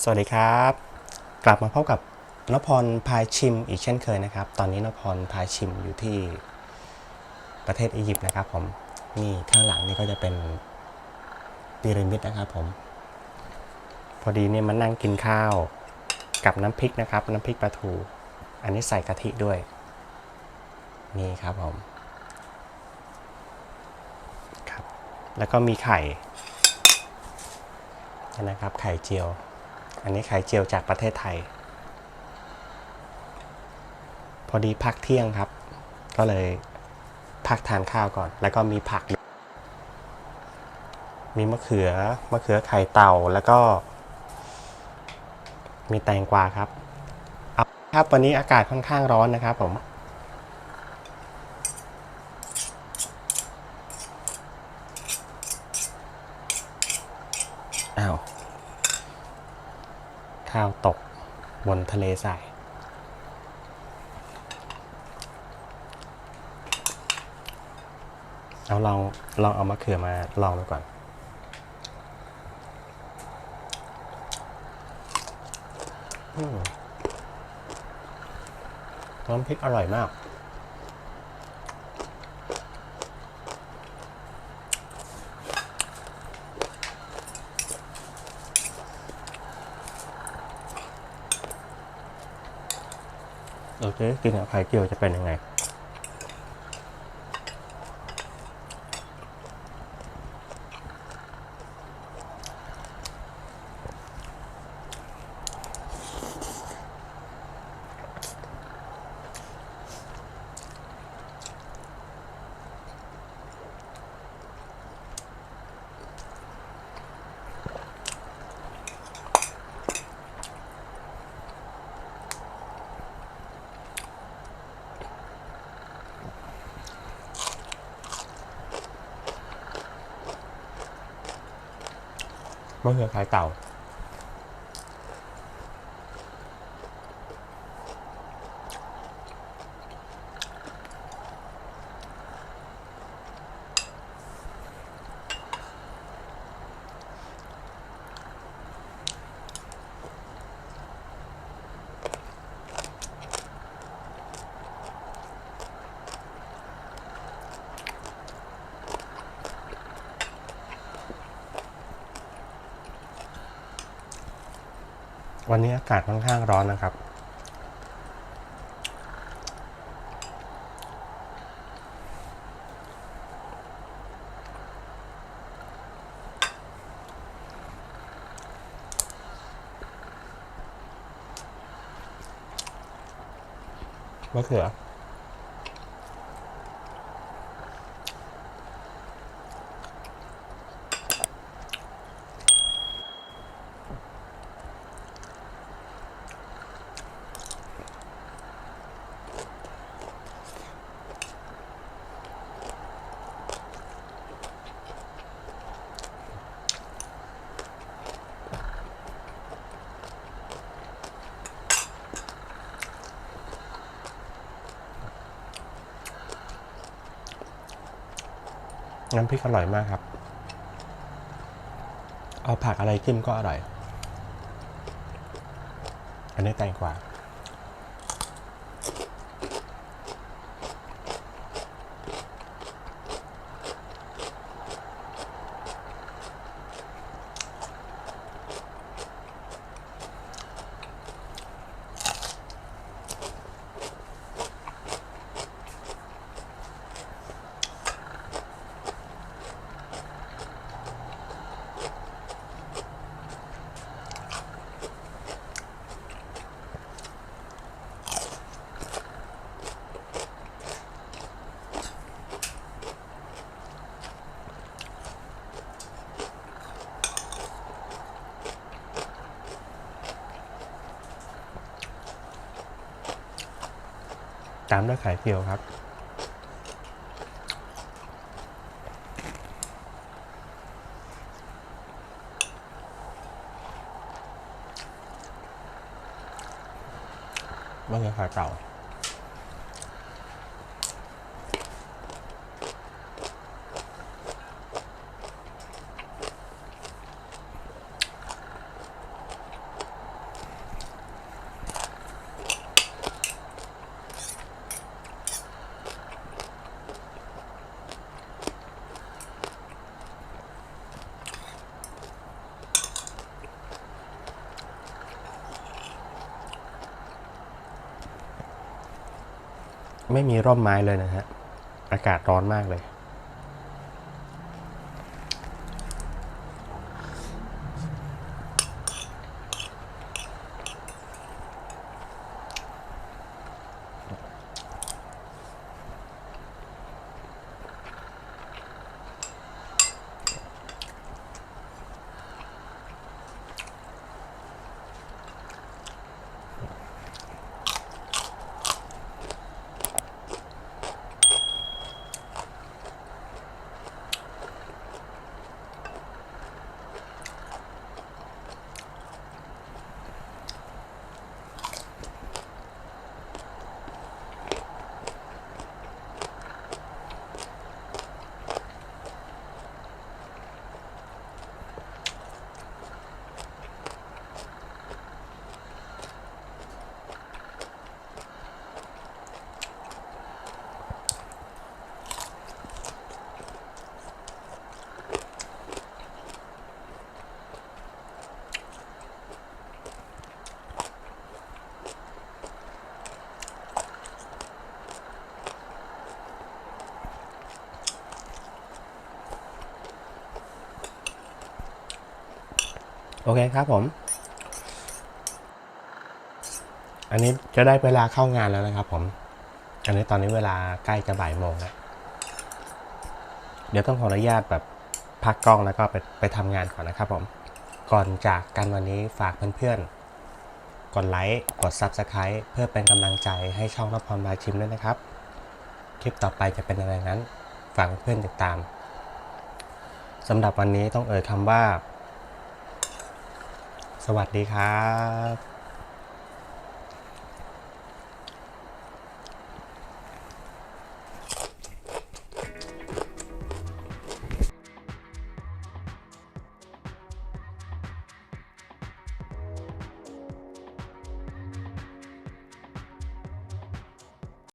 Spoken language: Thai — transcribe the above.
สวัสดีครับกลับมาพบกับนพพรพายชิมอีกเช่นเคยนะครับตอนนี้นพพรพายชิมอยู่ที่ประเทศอียิปต์นะครับผมนี่ข้างหลังนี่ก็จะเป็นพีระมิดนะครับผมพอดีเนี่ยมานั่งกินข้าวกับน้ำพริกนะครับน้ำพริกปลาทูอันนี้ใส่กะทิด้วยนี่ครับผมครับแล้วก็มีไข่นะครับไข่เจียวอันนี้ไข่เจียวจากประเทศไทยพอดีพักเที่ยงครับก็เลยพักทานข้าวก่อนแล้วก็มีผักมีมะเขือไข่เต่าแล้วก็มีแตงกวาครับเอาครับวันนี้อากาศค่อนข้างร้อนนะครับผมอ้าวข้าวตกบนทะเลทรายเอาลองเอามะเขือมาลองดูก่อนน้ำพริกอร่อยมากโอเคกินกับไข่เจียวจะเป็นยังไงมะเขือไข่เต่าวันนี้อากาศค่อนข้างร้อนนะครับมะเขือน้ำพริกอร่อยมากครับเอาผักอะไรจิ้มก็อร่อยอันนี้แตงกวาตามด้วยไข่เจียวครับมะเขือไข่เต่า ไม่มีร่มไม้เลยนะฮะอากาศร้อนมากเลยโอเคครับผมอันนี้จะได้เวลาเข้างานแล้วนะครับผมอันนี้ตอนนี้เวลาใกล้จะบ่ายโมงแล้วเดี๋ยวต้องขออนุญาตแบบพักกล้องแล้วก็ไปทำงานก่อนนะครับผมก่อนจากกันวันนี้ฝากเพื่อนๆกดไลค์กด Subscribe เพื่อเป็นกำลังใจให้ช่องนพพาชิมด้วยนะครับคลิปต่อไปจะเป็นอะไรนั้นฝากเพื่อนติดตามสำหรับวันนี้ต้องคำว่าสวัสดีครับ